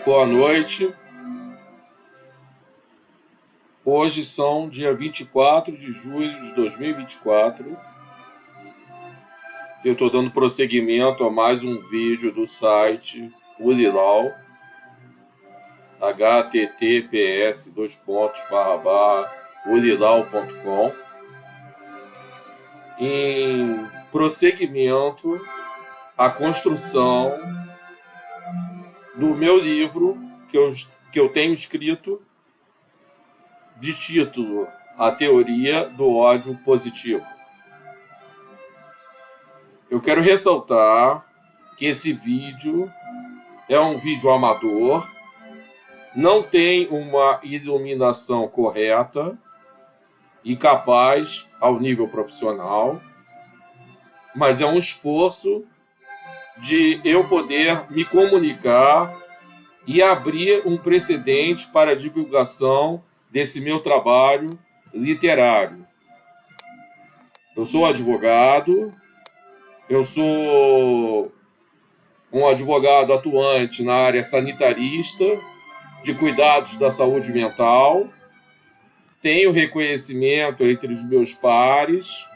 Boa noite. Hoje são dia 24 de julho de 2024. Eu estou dando prosseguimento a mais um vídeo do site Urilau, https://urilau.com, em prosseguimento à construção do meu livro que eu tenho escrito de título A Teoria do Ódio Positivo. Eu quero ressaltar que esse vídeo é um vídeo amador, não tem uma iluminação correta e capaz ao nível profissional, mas é um esforço de eu poder me comunicar e abrir um precedente para a divulgação desse meu trabalho literário. Eu sou advogado, eu sou um advogado atuante na área sanitarista, de cuidados da saúde mental, tenho reconhecimento entre os meus pares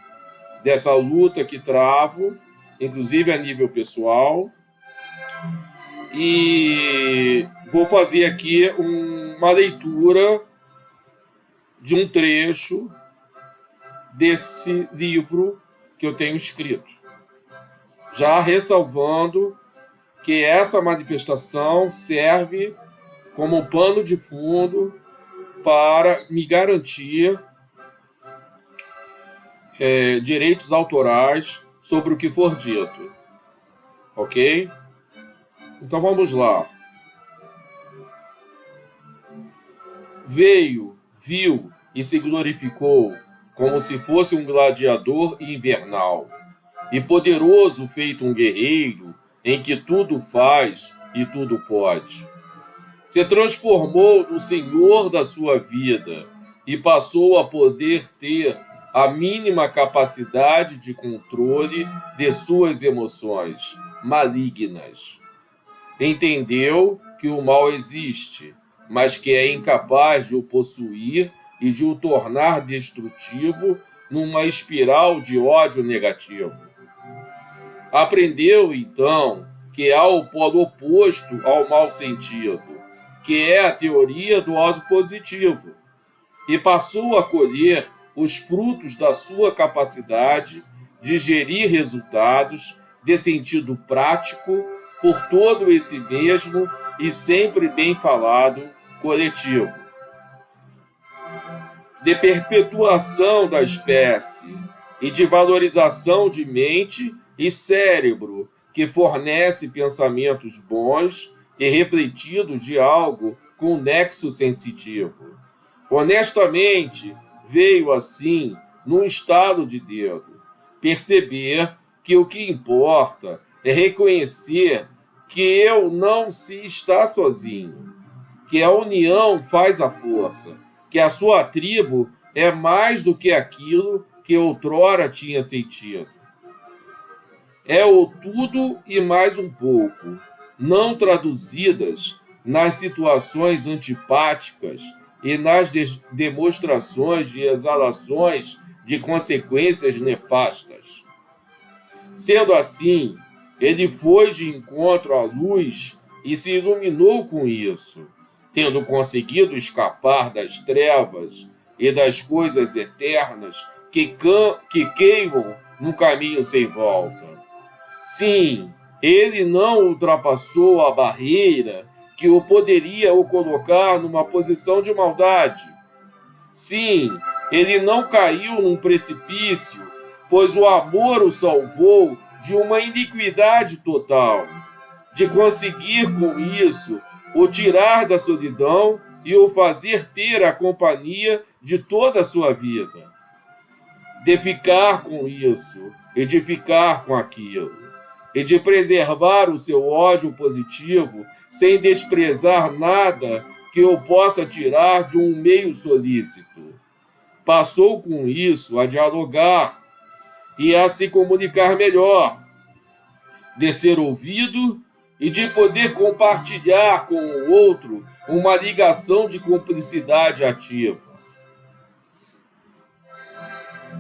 dessa luta que travo, inclusive a nível pessoal, e vou fazer aqui uma leitura de um trecho desse livro que eu tenho escrito, já ressalvando que essa manifestação serve como pano de fundo para me garantir direitos autorais sobre o que for dito, ok? Então vamos lá. Veio, viu e se glorificou como se fosse um gladiador invernal, e poderoso feito um guerreiro em que tudo faz e tudo pode. Se transformou no senhor da sua vida e passou a poder ter a mínima capacidade de controle de suas emoções malignas. Entendeu que o mal existe, mas que é incapaz de o possuir e de o tornar destrutivo numa espiral de ódio negativo. Aprendeu, então, que há o polo oposto ao mau sentido, que é a teoria do ódio positivo, e passou a colher os frutos da sua capacidade de gerir resultados de sentido prático por todo esse mesmo e sempre bem falado coletivo, de perpetuação da espécie e de valorização de mente e cérebro que fornece pensamentos bons e refletidos de algo com nexo sensitivo. Honestamente, veio assim, num estalo de dedo, perceber que o que importa é reconhecer que eu não se está sozinho, que a união faz a força, que a sua tribo é mais do que aquilo que outrora tinha sentido. É o tudo e mais um pouco, não traduzidas nas situações antipáticas e nas demonstrações de exalações de consequências nefastas. Sendo assim, ele foi de encontro à luz e se iluminou com isso, tendo conseguido escapar das trevas e das coisas eternas que queimam no caminho sem volta. Sim, ele não ultrapassou a barreira que o poderia o colocar numa posição de maldade. Sim, ele não caiu num precipício, pois o amor o salvou de uma iniquidade total, de conseguir com isso o tirar da solidão e o fazer ter a companhia de toda a sua vida, de ficar com isso e de ficar com aquilo, e de preservar o seu ódio positivo sem desprezar nada que o possa tirar de um meio solícito. Passou com isso a dialogar e a se comunicar melhor, de ser ouvido e de poder compartilhar com o outro uma ligação de cumplicidade ativa.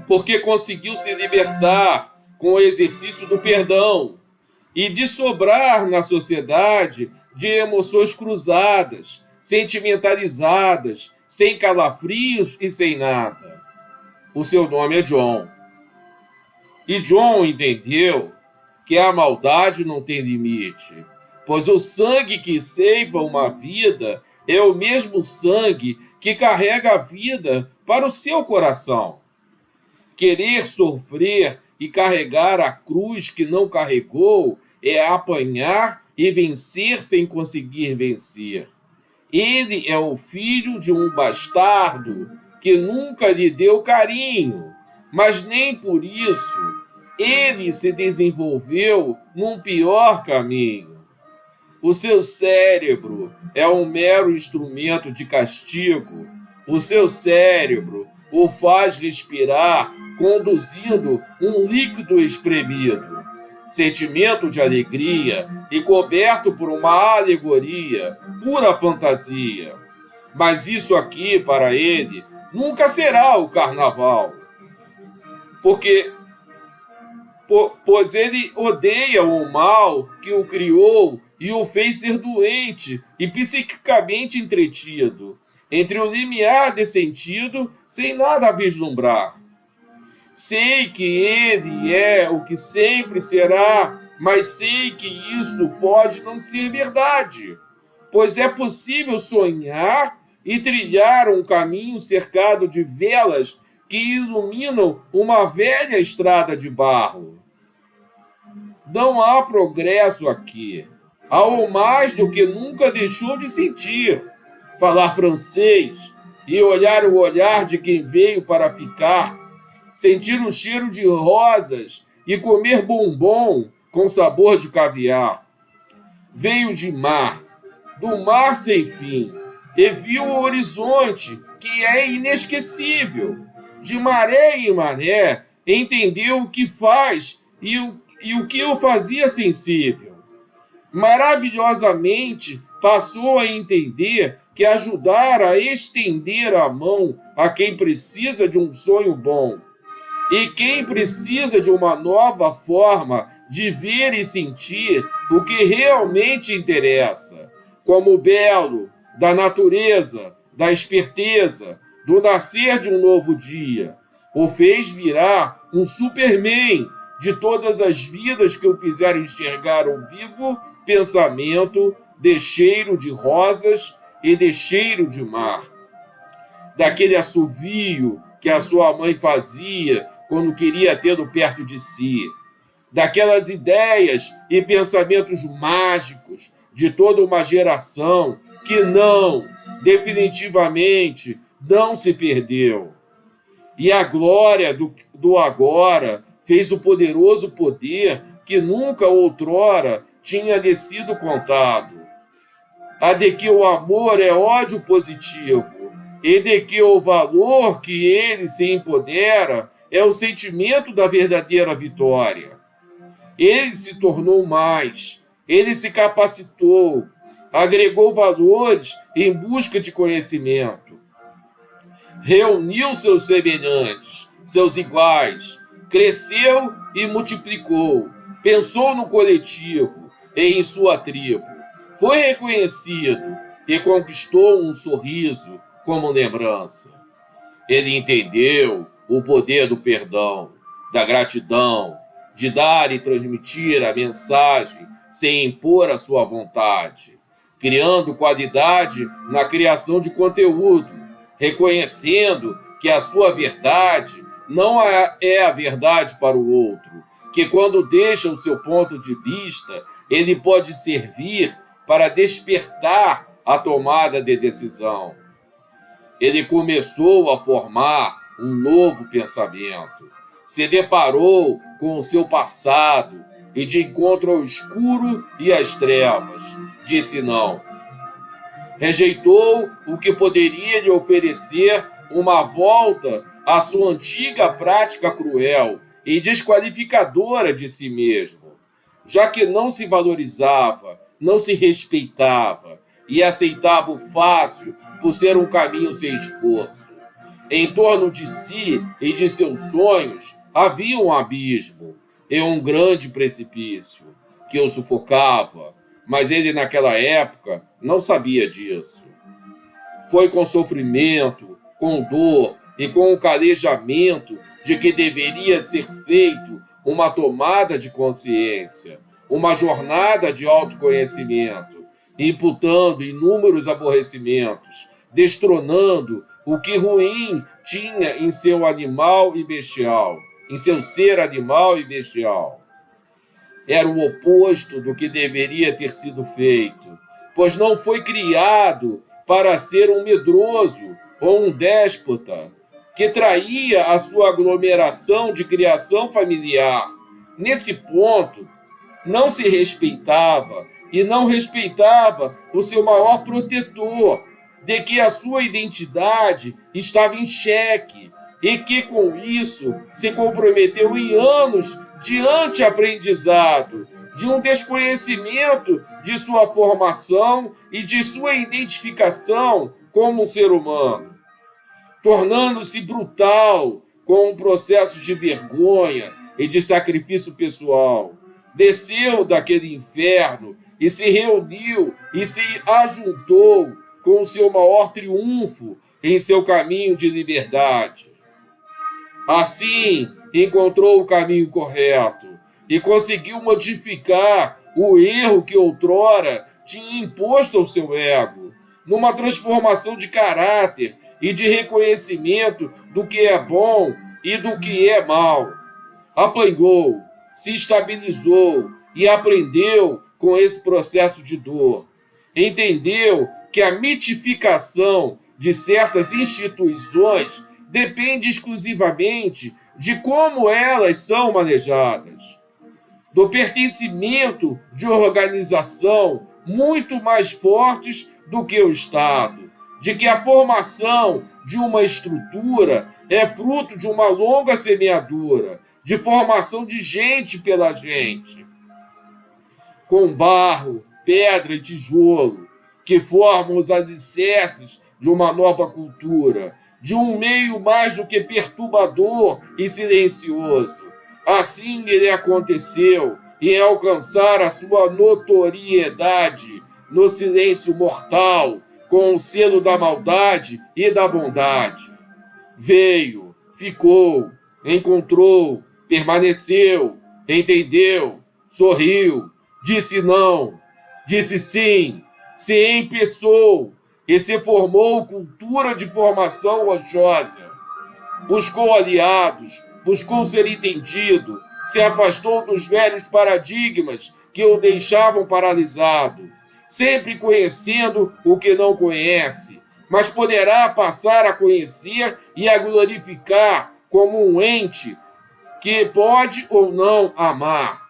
Porque conseguiu se libertar com o exercício do perdão e de sobrar na sociedade de emoções cruzadas, sentimentalizadas, sem calafrios e sem nada. O seu nome é John. E John entendeu que a maldade não tem limite, pois o sangue que ceifa uma vida é o mesmo sangue que carrega a vida para o seu coração. Querer sofrer e carregar a cruz que não carregou é apanhar e vencer sem conseguir vencer. Ele é o filho de um bastardo que nunca lhe deu carinho, mas nem por isso ele se desenvolveu num pior caminho. O seu cérebro é um mero instrumento de castigo. O seu cérebro o faz respirar conduzindo um líquido espremido, sentimento de alegria e coberto por uma alegoria, pura fantasia. Mas isso aqui, para ele, nunca será o carnaval. Pois ele odeia o mal que o criou e o fez ser doente e psiquicamente entretido, entre o limiar de sentido sem nada a vislumbrar. Sei que ele é o que sempre será, mas sei que isso pode não ser verdade, pois é possível sonhar e trilhar um caminho cercado de velas que iluminam uma velha estrada de barro. Não há progresso aqui. Há o mais do que nunca deixou de sentir, falar francês e olhar o olhar de quem veio para ficar, sentir o cheiro de rosas e comer bombom com sabor de caviar. Veio de mar, do mar sem fim, e viu o horizonte, que é inesquecível. De maré em maré, entendeu o que faz e o que o fazia sensível. Maravilhosamente, passou a entender que ajudar a estender a mão a quem precisa de um sonho bom, e quem precisa de uma nova forma de ver e sentir o que realmente interessa, como o belo, da natureza, da esperteza, do nascer de um novo dia, o fez virar um Superman de todas as vidas que o fizeram enxergar o vivo pensamento de cheiro de rosas e de cheiro de mar. Daquele assovio que a sua mãe fazia quando queria tê-lo perto de si, daquelas ideias e pensamentos mágicos de toda uma geração que definitivamente não se perdeu. E a glória do agora fez o poderoso poder que nunca outrora tinha lhe sido contado. A de que o amor é ódio positivo, e de que o valor que ele se empodera é o sentimento da verdadeira vitória. Ele se tornou mais, ele se capacitou, agregou valores em busca de conhecimento. Reuniu seus semelhantes, seus iguais, cresceu e multiplicou, pensou no coletivo e em sua tribo. Foi reconhecido e conquistou um sorriso como lembrança. Ele entendeu o poder do perdão, da gratidão, de dar e transmitir a mensagem sem impor a sua vontade, criando qualidade na criação de conteúdo, reconhecendo que a sua verdade não é a verdade para o outro, que quando deixa o seu ponto de vista, ele pode servir para despertar a tomada de decisão. Ele começou a formar um novo pensamento, se deparou com o seu passado e de encontro ao escuro e às trevas, disse não. Rejeitou o que poderia lhe oferecer uma volta à sua antiga prática cruel e desqualificadora de si mesmo, já que não se valorizava não se respeitava e aceitava o fácil por ser um caminho sem esforço. Em torno de si e de seus sonhos havia um abismo e um grande precipício que o sufocava, mas ele naquela época não sabia disso. Foi com sofrimento, com dor e com o calejamento de que deveria ser feito uma tomada de consciência, uma jornada de autoconhecimento, imputando inúmeros aborrecimentos, destronando o que ruim tinha em seu animal e bestial, em seu ser animal e bestial. Era o oposto do que deveria ter sido feito, pois não foi criado para ser um medroso ou um déspota que traía a sua aglomeração de criação familiar. Nesse ponto, não se respeitava e não respeitava o seu maior protetor, de que a sua identidade estava em xeque e que, com isso, se comprometeu em anos de anti-aprendizado, de um desconhecimento de sua formação e de sua identificação como um ser humano, tornando-se brutal com um processo de vergonha e de sacrifício pessoal. Desceu daquele inferno e se reuniu e se ajuntou com o seu maior triunfo em seu caminho de liberdade. Assim, encontrou o caminho correto e conseguiu modificar o erro que outrora tinha imposto ao seu ego, numa transformação de caráter e de reconhecimento do que é bom e do que é mal. Apanhou, se estabilizou e aprendeu com esse processo de dor. Entendeu que a mitificação de certas instituições depende exclusivamente de como elas são manejadas, do pertencimento de organização muito mais fortes do que o Estado, de que a formação de uma estrutura é fruto de uma longa semeadura, de formação de gente pela gente, com barro, pedra e tijolo, que formam os alicerces de uma nova cultura, de um meio mais do que perturbador e silencioso. Assim ele aconteceu em alcançar a sua notoriedade no silêncio mortal, com o selo da maldade e da bondade. Veio, ficou, encontrou, permaneceu, entendeu, sorriu, disse não, disse sim, se empeçou e se formou cultura de formação rochosa. Buscou aliados, buscou ser entendido, se afastou dos velhos paradigmas que o deixavam paralisado, sempre conhecendo o que não conhece, mas poderá passar a conhecer e a glorificar como um ente que pode ou não amar.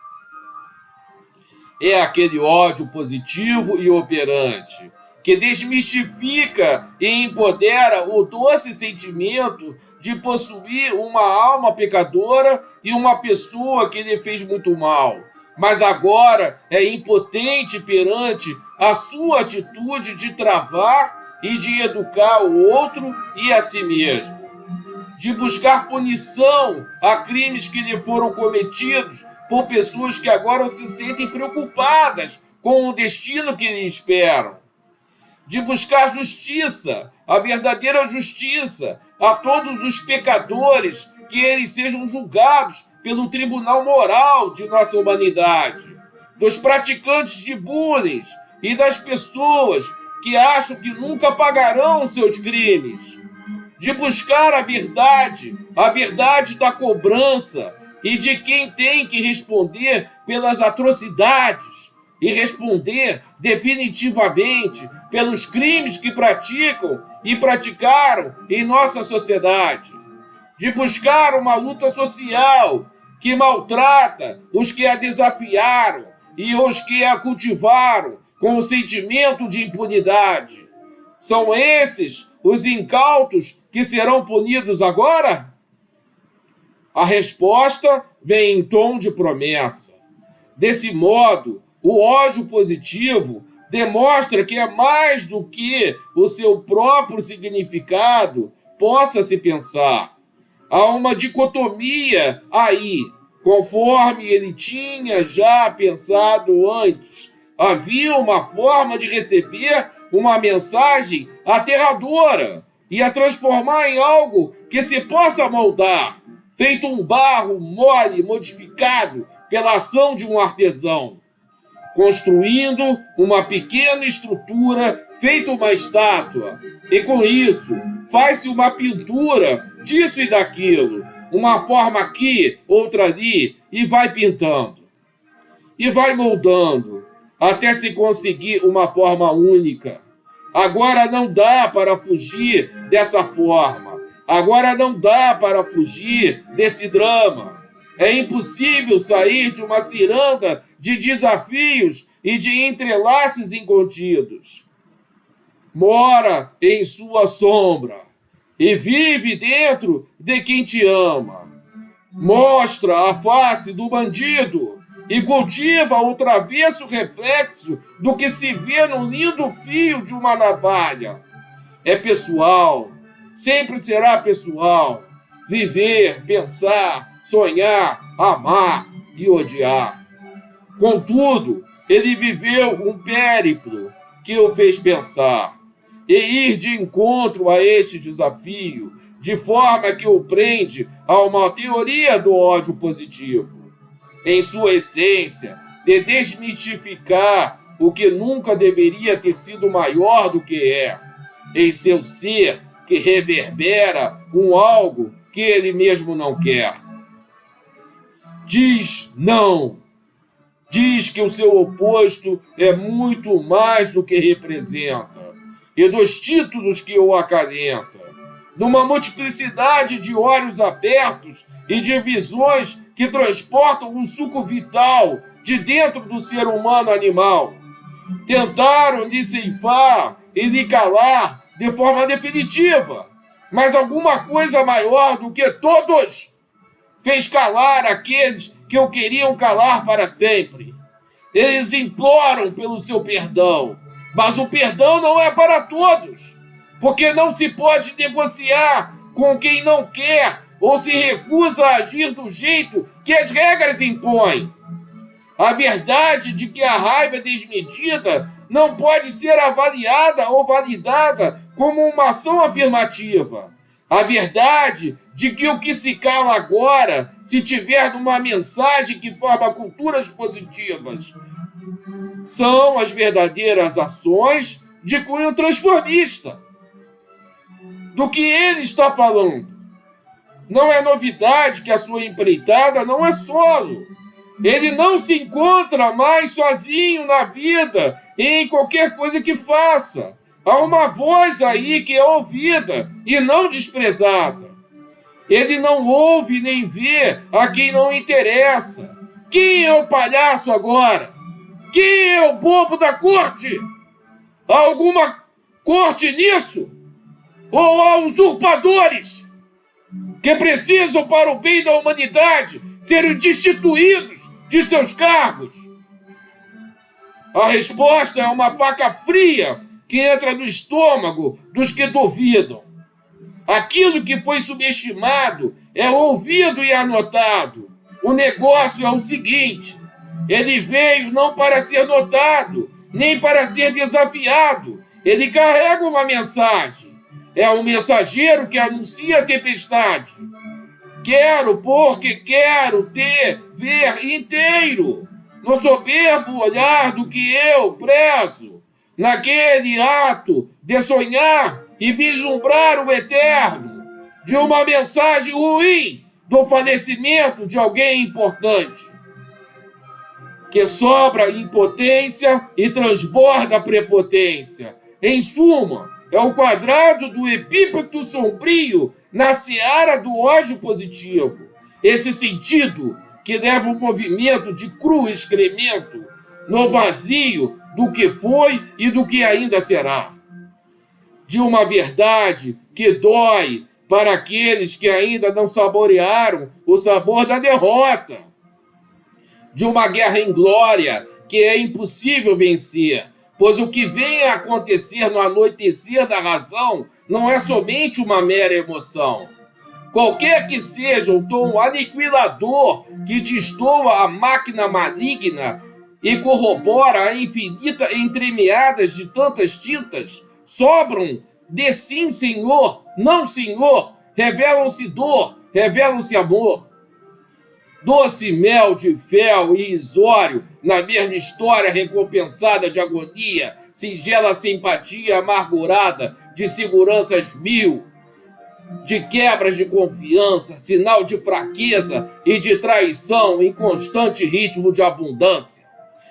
É aquele ódio positivo e operante, que desmistifica e empodera o doce sentimento de possuir uma alma pecadora e uma pessoa que lhe fez muito mal, mas agora é impotente perante a sua atitude de travar e de educar o outro e a si mesmo, de buscar punição a crimes que lhe foram cometidos por pessoas que agora se sentem preocupadas com o destino que lhe esperam, de buscar justiça, a verdadeira justiça, a todos os pecadores, que eles sejam julgados pelo tribunal moral de nossa humanidade, dos praticantes de bullying e das pessoas que acham que nunca pagarão seus crimes, de buscar a verdade da cobrança e de quem tem que responder pelas atrocidades e responder definitivamente pelos crimes que praticam e praticaram em nossa sociedade, de buscar uma luta social que maltrata os que a desafiaram e os que a cultivaram com o sentimento de impunidade. São esses os incautos que serão punidos agora? A resposta vem em tom de promessa. Desse modo, o ódio positivo demonstra que é mais do que o seu próprio significado possa se pensar. Há uma dicotomia aí, conforme ele tinha já pensado antes. Havia uma forma de receber uma mensagem aterradora e a transformar em algo que se possa moldar, feito um barro mole modificado pela ação de um artesão, construindo uma pequena estrutura, feita uma estátua, e com isso faz-se uma pintura disso e daquilo, uma forma aqui, outra ali, e vai pintando, e vai moldando, até se conseguir uma forma única. Agora não dá para fugir dessa forma, agora não dá para fugir desse drama. É impossível sair de uma ciranda de desafios e de entrelaces incontidos. Mora em sua sombra e vive dentro de quem te ama. Mostra a face do bandido e cultiva o travesso reflexo do que se vê no lindo fio de uma navalha. É pessoal, sempre será pessoal. Viver, pensar, sonhar, amar e odiar. Contudo, ele viveu um périplo que o fez pensar e ir de encontro a este desafio, de forma que o prende a uma teoria do ódio positivo. Em sua essência, de desmistificar o que nunca deveria ter sido maior do que é, em seu ser que reverbera um algo que ele mesmo não quer. Diz não. Diz que o seu oposto é muito mais do que representa, e dos títulos que o acalenta, numa multiplicidade de olhos abertos e de visões que transportam um suco vital de dentro do ser humano animal. Tentaram lhe ceifar e lhe calar de forma definitiva, mas alguma coisa maior do que todos fez calar aqueles que o queriam calar para sempre. Eles imploram pelo seu perdão, mas o perdão não é para todos, porque não se pode negociar com quem não quer ou se recusa a agir do jeito que as regras impõem. A verdade de que a raiva desmedida não pode ser avaliada ou validada como uma ação afirmativa. A verdade de que o que se cala agora, se tiver numa mensagem que forma culturas positivas, são as verdadeiras ações de cunho transformista. Do que ele está falando? Não é novidade que a sua empreitada não é solo. Ele não se encontra mais sozinho na vida e em qualquer coisa que faça. Há uma voz aí que é ouvida e não desprezada. Ele não ouve nem vê a quem não interessa. Quem é o palhaço agora? Quem é o bobo da corte? Há alguma corte nisso? Ou há usurpadores que precisam, para o bem da humanidade, serem destituídos de seus cargos? A resposta é uma faca fria que entra no estômago dos que duvidam. Aquilo que foi subestimado é ouvido e anotado. O negócio é o seguinte: ele veio não para ser notado, nem para ser desafiado. Ele carrega uma mensagem. É um mensageiro que anuncia a tempestade. Quero porque quero ver inteiro, no soberbo olhar do que eu prezo, naquele ato de sonhar e vislumbrar o eterno, de uma mensagem ruim do falecimento de alguém importante, que sobra impotência e transborda prepotência. Em suma, é o quadrado do epípeto sombrio na seara do ódio positivo. Esse sentido que leva um movimento de cru excremento no vazio do que foi e do que ainda será. De uma verdade que dói para aqueles que ainda não saborearam o sabor da derrota. De uma guerra inglória que é impossível vencer, pois o que vem a acontecer no anoitecer da razão não é somente uma mera emoção. Qualquer que seja o tom aniquilador que destoa a máquina maligna e corrobora a infinita entremeadas de tantas tintas, sobram de sim, senhor, não, senhor, revelam-se dor, revelam-se amor. Doce mel de fel e isório, na mesma história recompensada de agonia, singela simpatia amargurada de seguranças mil, de quebras de confiança, sinal de fraqueza e de traição em constante ritmo de abundância.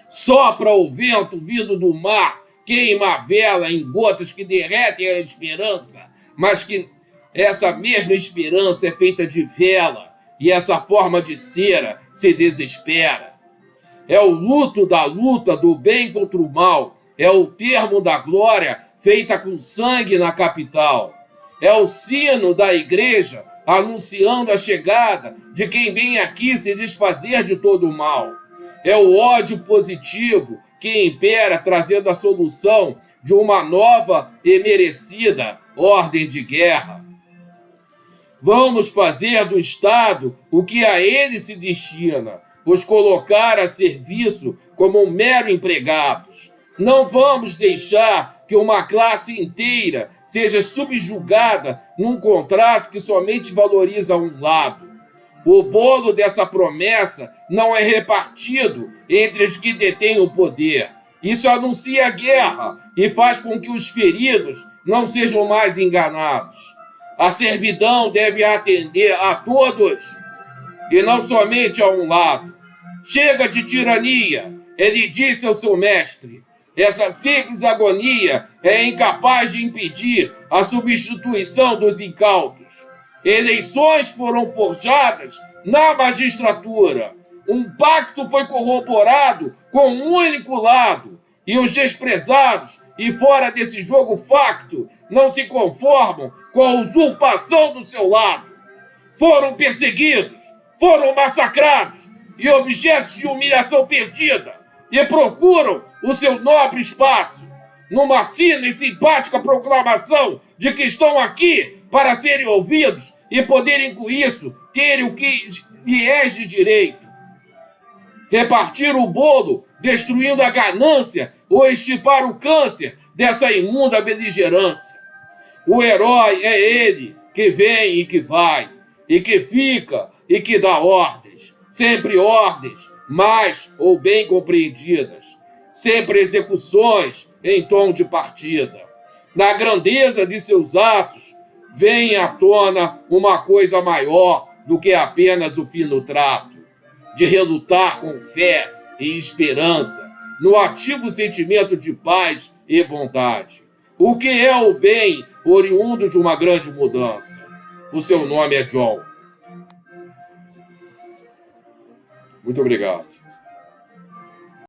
Sopra o vento vindo do mar, queima a vela em gotas que derretem a esperança, mas que essa mesma esperança é feita de vela, e essa forma de cera se desespera. É o luto da luta do bem contra o mal, é o termo da glória feita com sangue na capital. É o sino da igreja anunciando a chegada de quem vem aqui se desfazer de todo o mal. É o ódio positivo que impera, trazendo a solução de uma nova e merecida ordem de guerra. Vamos fazer do Estado o que a ele se destina, os colocar a serviço como mero empregados. Não vamos deixar que uma classe inteira seja subjugada num contrato que somente valoriza um lado. O bolo dessa promessa não é repartido entre os que detêm o poder. Isso anuncia a guerra e faz com que os feridos não sejam mais enganados. A servidão deve atender a todos e não somente a um lado. Chega de tirania, ele disse ao seu mestre. Essa simples agonia é incapaz de impedir a substituição dos incautos. Eleições foram forjadas na magistratura. Um pacto foi corroborado com um único lado. E os desprezados e fora desse jogo facto não se conformam com a usurpação do seu lado. Foram perseguidos, foram massacrados e objetos de humilhação perdida, e procuram o seu nobre espaço numa fina e simpática proclamação de que estão aqui para serem ouvidos e poderem com isso terem o que lhes de direito. Repartir o bolo, destruindo a ganância ou estipar o câncer dessa imunda beligerância. O herói é ele que vem e que vai, e que fica e que dá ordens, sempre ordens, mais ou bem compreendidas, sempre execuções em tom de partida. Na grandeza de seus atos, vem à tona uma coisa maior do que apenas o fino trato, de relutar com fé e esperança no ativo sentimento de paz e bondade. O que é o bem oriundo de uma grande mudança? O seu nome é John. Muito obrigado.